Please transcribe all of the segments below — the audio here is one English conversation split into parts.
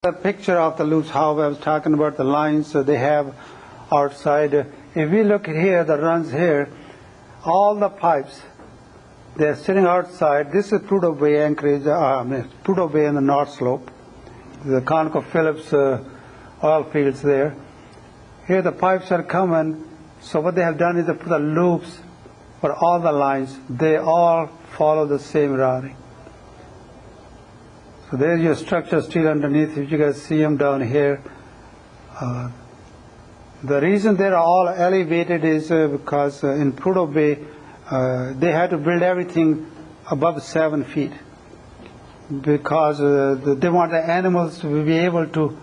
A picture of the loops, how I was talking about the lines they have outside. If we look here, the runs here, all the pipes, they're sitting outside. This is Prudhoe Bay anchorage, Prudhoe Bay in the North Slope, the ConocoPhillips oil fields there. Here the pipes are coming, so what they have done is they put the loops for all the lines. They all follow the same routing. So there's your structure still underneath, if you guys see them down here. The reason they're all elevated is because in Prudhoe Bay, they had to build everything above 7 feet because they want the animals to be able to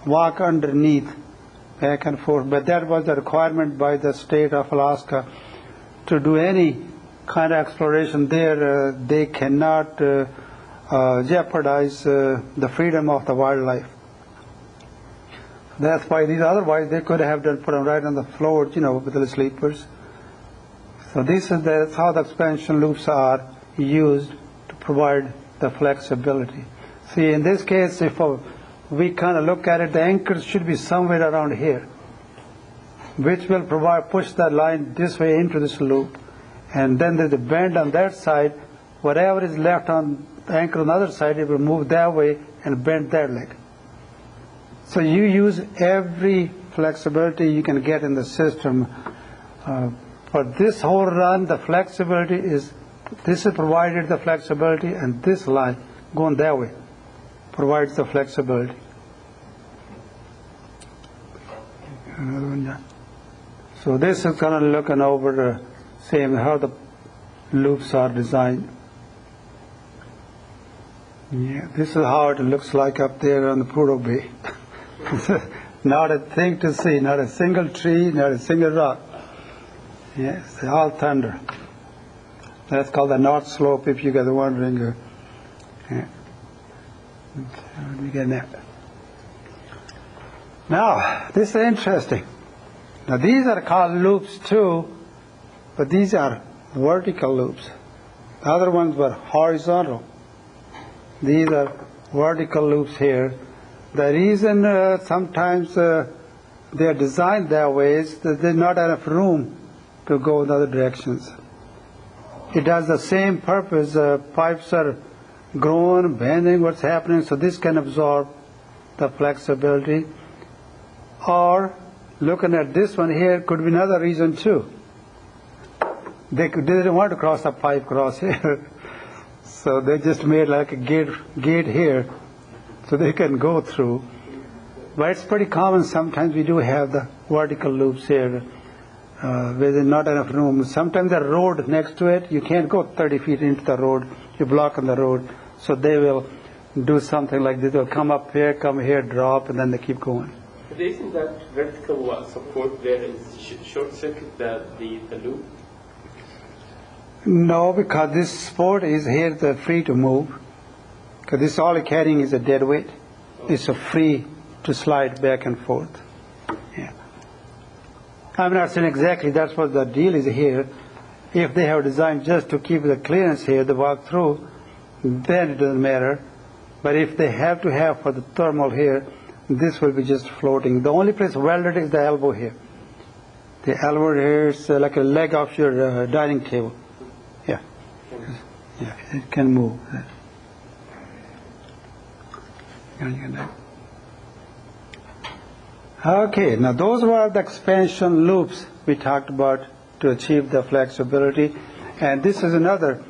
walk underneath back and forth. But that was the requirement by the state of Alaska to do any kind of exploration there. They cannot jeopardize the freedom of the wildlife. That's why these, otherwise they could have put them right on the floor, with the sleepers. So that's how the expansion loops are used to provide the flexibility. See, in this case, if we kind of look at it, the anchors should be somewhere around here, which will push that line this way into this loop. And then there's a bend on that side. Whatever is left on the anchor on the other side, it will move that way and bend that leg. So you use every flexibility you can get in the system. For this whole run, the flexibility is, this is provided the flexibility, and this line going that way provides the flexibility. Another one, yeah. So this is kind of looking over the same, how the loops are designed. Yeah, this is how it looks like up there on the Prudhoe Bay. Not a thing to see, not a single tree, not a single rock. Yes, it's all thunder. That's called the North Slope, if you guys are wondering. Yeah. Let me get that. Now, this is interesting. Now, these are called loops too, but these are vertical loops. The other ones were horizontal. These are vertical loops here. The reason sometimes they are designed that way is that there's not enough room to go in other directions. It has the same purpose. Pipes are growing, bending, what's happening, so this can absorb the flexibility. Or looking at this one here could be another reason too. They didn't want to cross a pipe across here. So they just made like a gate here so they can go through. But it's pretty common. Sometimes we do have the vertical loops here where there's not enough room. Sometimes the road next to it, you can't go 30 feet into the road. You're blocking the road. So they will do something like this. They'll come up here, come here, drop, and then they keep going. But isn't that vertical support there is short-circuit the loop? No, because this support is here, they're free to move. Because this all carrying is a dead weight. It's free to slide back and forth. Yeah. I'm not saying exactly that's what the deal is here. If they have designed just to keep the clearance here, the walk through, then it doesn't matter. But if they have to have for the thermal here, this will be just floating. The only place welded is the elbow here. The elbow here is like a leg of your dining table. Yeah. Yeah, it can move. Okay, now those were the expansion loops we talked about to achieve the flexibility. And this is another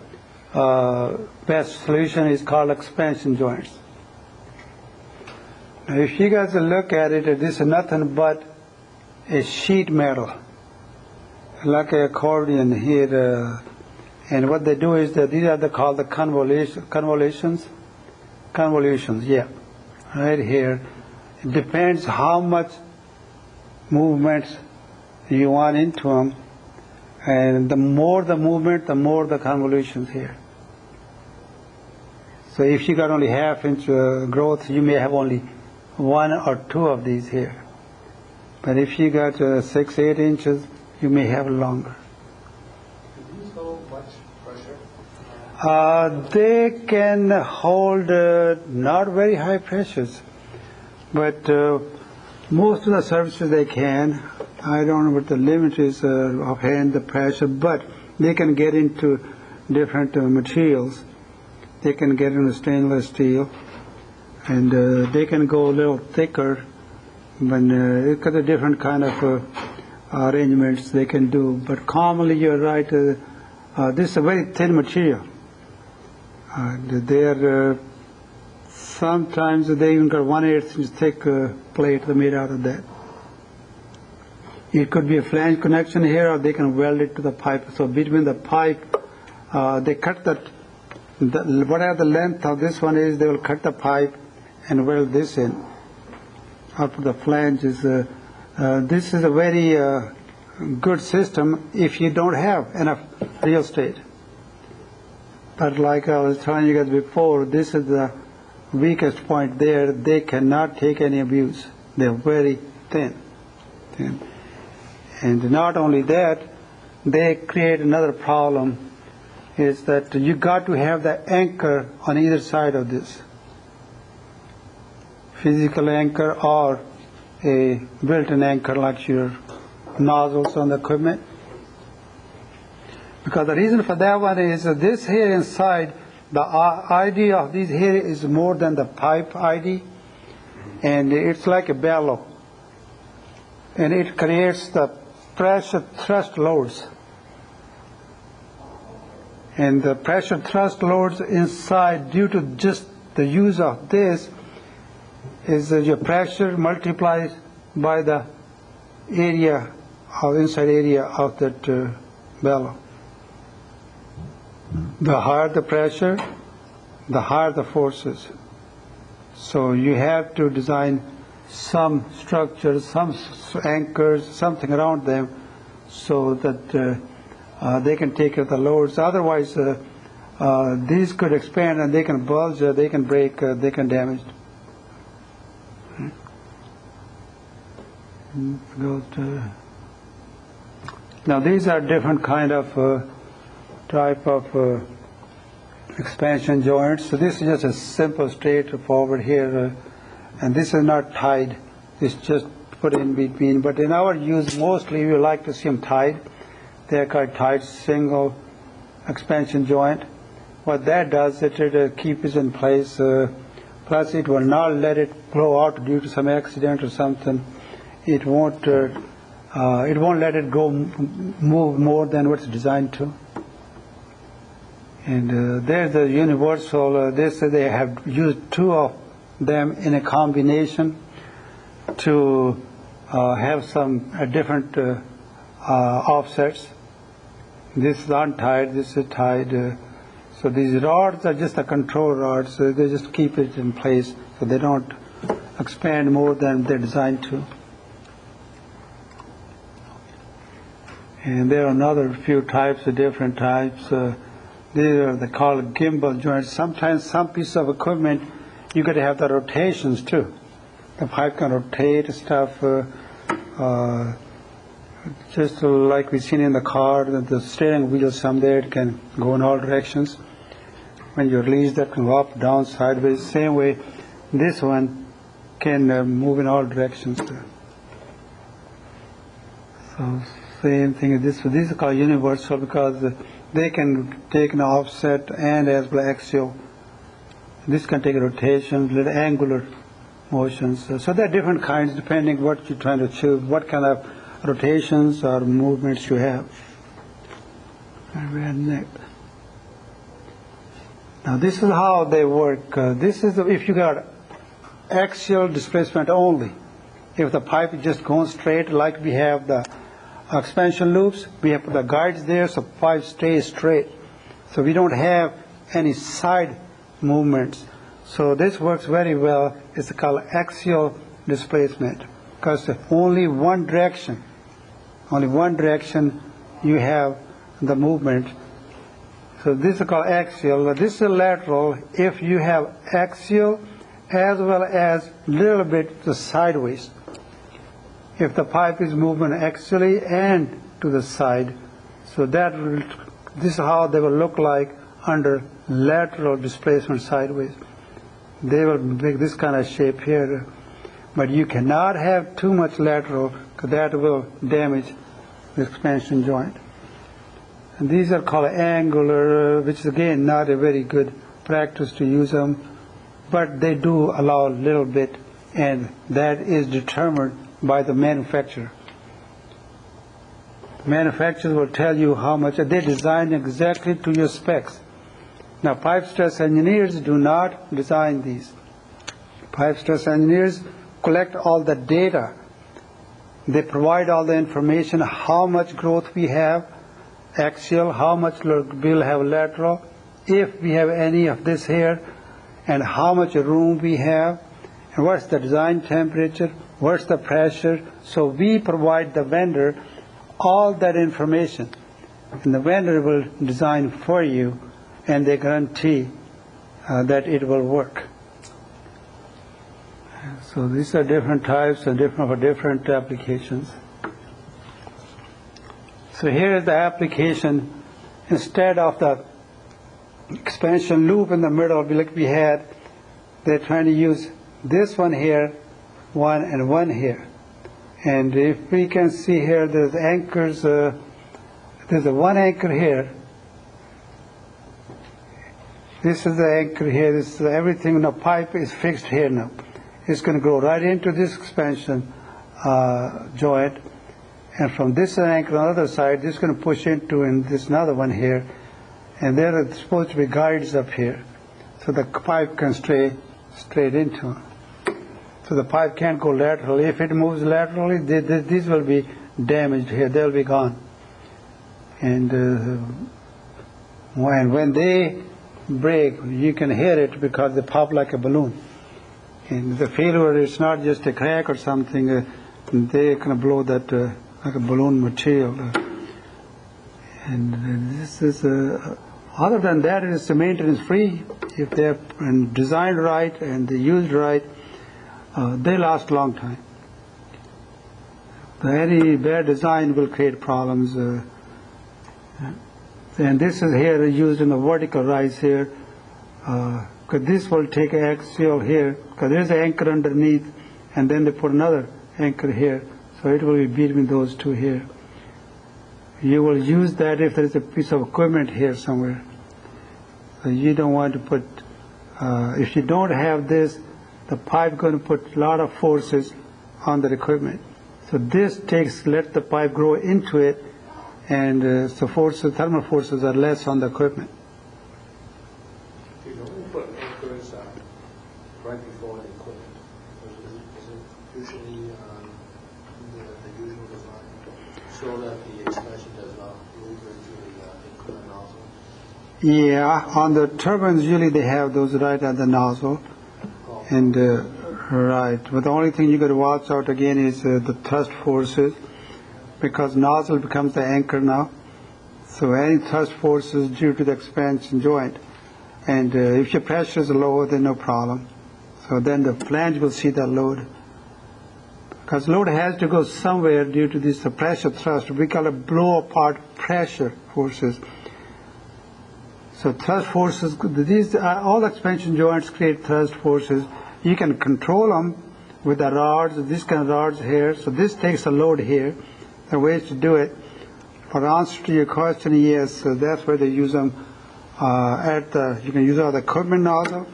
best solution is called expansion joints. Now if you guys look at it, this is nothing but a sheet metal, like an accordion here. And what they do is that these are called the convolutions, yeah, right here. It depends how much movement you want into them, and the more the movement, the more the convolutions here. So if you got only half-inch growth, you may have only 1 or 2 of these here. But if you got 6, 8 inches, you may have longer. They can hold not very high pressures. But most of the surfaces they can. I don't know what the limit is offhand, the pressure, but they can get into different materials. They can get into stainless steel, and they can go a little thicker. When it's got a different kind of arrangements they can do. But commonly, you're right. This is a very thin material. They're sometimes they even got 1/8 inch thick plate made out of that. It could be a flange connection here, or they can weld it to the pipe. So between the pipe, they cut whatever the length of this one is, they will cut the pipe and weld this in up to the flanges. This is a very good system if you don't have enough real estate. But like I was telling you guys before, this is the weakest point there. They cannot take any abuse. They're very thin. And not only that, they create another problem, is that you got to have the anchor on either side of this. Physical anchor or a built-in anchor like your nozzles on the equipment. Because the reason for that one is that this here inside, the ID of these here is more than the pipe ID, and it's like a bellow. And it creates the pressure thrust loads. And the pressure thrust loads inside, due to just the use of this, is your pressure multiplies by the area of inside area of that bellow. The higher the pressure, the higher the forces. So you have to design some structures, some anchors, something around them, so that they can take the loads. Otherwise, these could expand and they can bulge, they can break, they can damage. Now these are different kind of type of expansion joints. So this is just a simple straightforward here, and this is not tied. It's just put in between. But in our use, mostly we like to see them tied. They are called tied single expansion joint. What that does, it keeps it in place. Plus, it will not let it blow out due to some accident or something. It won't let it go move more than what's designed to. And there's the universal. They have used two of them in a combination to have some different offsets. This is untied. This is tied. So these rods are just the control rods. So they just keep it in place, so they don't expand more than they're designed to. And there are another few types of different types. They're called gimbal joints. Sometimes some piece of equipment, you got to have the rotations too. The pipe can rotate stuff, just like we've seen in the car. The steering wheel, some there, it can go in all directions. When you release that, can go up, down, sideways. Same way, this one can move in all directions. So same thing as this. So these are called universal because they can take an offset and as well axial. This can take a rotation, little angular motions. So there are different kinds depending what you're trying to achieve, what kind of rotations or movements you have. Now this is how they work. This is if you got axial displacement only. If the pipe is just going straight, like we have the expansion loops, we have the guides there, so pipe stays straight. So we don't have any side movements. So this works very well. It's called axial displacement because only one direction you have the movement. So this is called axial. This is lateral if you have axial as well as little bit the sideways. If the pipe is moving axially and to the side, so this is how they will look like under lateral displacement sideways. They will make this kind of shape here. but you cannot have too much lateral because that will damage the expansion joint. And these are called angular, which is again not a very good practice to use them, but they do allow a little bit, and that is determined by the manufacturer. The manufacturers will tell you how much they design exactly to your specs. Now, pipe stress engineers do not design these. Pipe stress engineers collect all the data. They provide all the information, how much growth we have, axial, how much we'll have lateral, if we have any of this here, and how much room we have, and what's the design temperature, what's the pressure. So we provide the vendor all that information, and the vendor will design for you, and they guarantee that it will work. So these are different types and different applications. So here is the application. Instead of the expansion loop in the middle, like we had, they're trying to use this one here, one and one here. And if we can see here, there's anchors. There's a one anchor here. This is the anchor here. This is everything in the pipe is fixed here now. It's going to go right into this expansion joint, and from this anchor on the other side, this is going to push into and this another one here, and there are supposed to be guides up here, so the pipe can stray straight into it. So the pipe can't go laterally. If it moves laterally, these will be damaged here. They'll be gone. And when they break, you can hear it because they pop like a balloon. And the failure is not just a crack or something. They can blow that like a balloon material. And this is, other than that, it's maintenance free. If they're designed right and they're used right, they last a long time. Any bad design will create problems. And this is here used in the vertical rise here. Because this will take axial here, because there's an anchor underneath, and then they put another anchor here, so it will be between those two here. You will use that if there's a piece of equipment here somewhere. So you don't want to put, if you don't have this, the pipe is going to put a lot of forces on the equipment. So this let the pipe grow into it, and so thermal forces are less on the equipment. Right before the equipment, is it usually the usual design so that the expansion does not move into the equipment nozzle? Yeah, on the turbines usually they have those right at the nozzle, and right. But the only thing you got to watch out again is the thrust forces, because nozzle becomes the anchor now. So any thrust forces due to the expansion joint, and if your pressure is low, then no problem. So then the flange will see that load. Because load has to go somewhere due to this pressure thrust. We call it blow apart pressure forces. So thrust forces, these all expansion joints create thrust forces. You can control them with the rods, this kind of rods here. So this takes a load here. There are ways to do it. For answer to your question, yes, so that's where they use them. You can use all the equipment nozzle.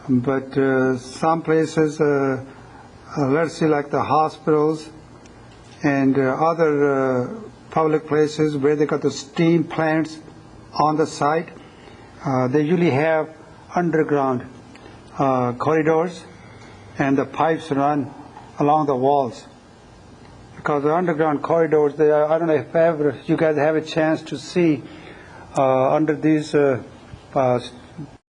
But some places, let's say like the hospitals and other public places where they got the steam plants on the site, they usually have underground corridors, and the pipes run along the walls. Because the underground corridors, I don't know if ever you guys have a chance to see under these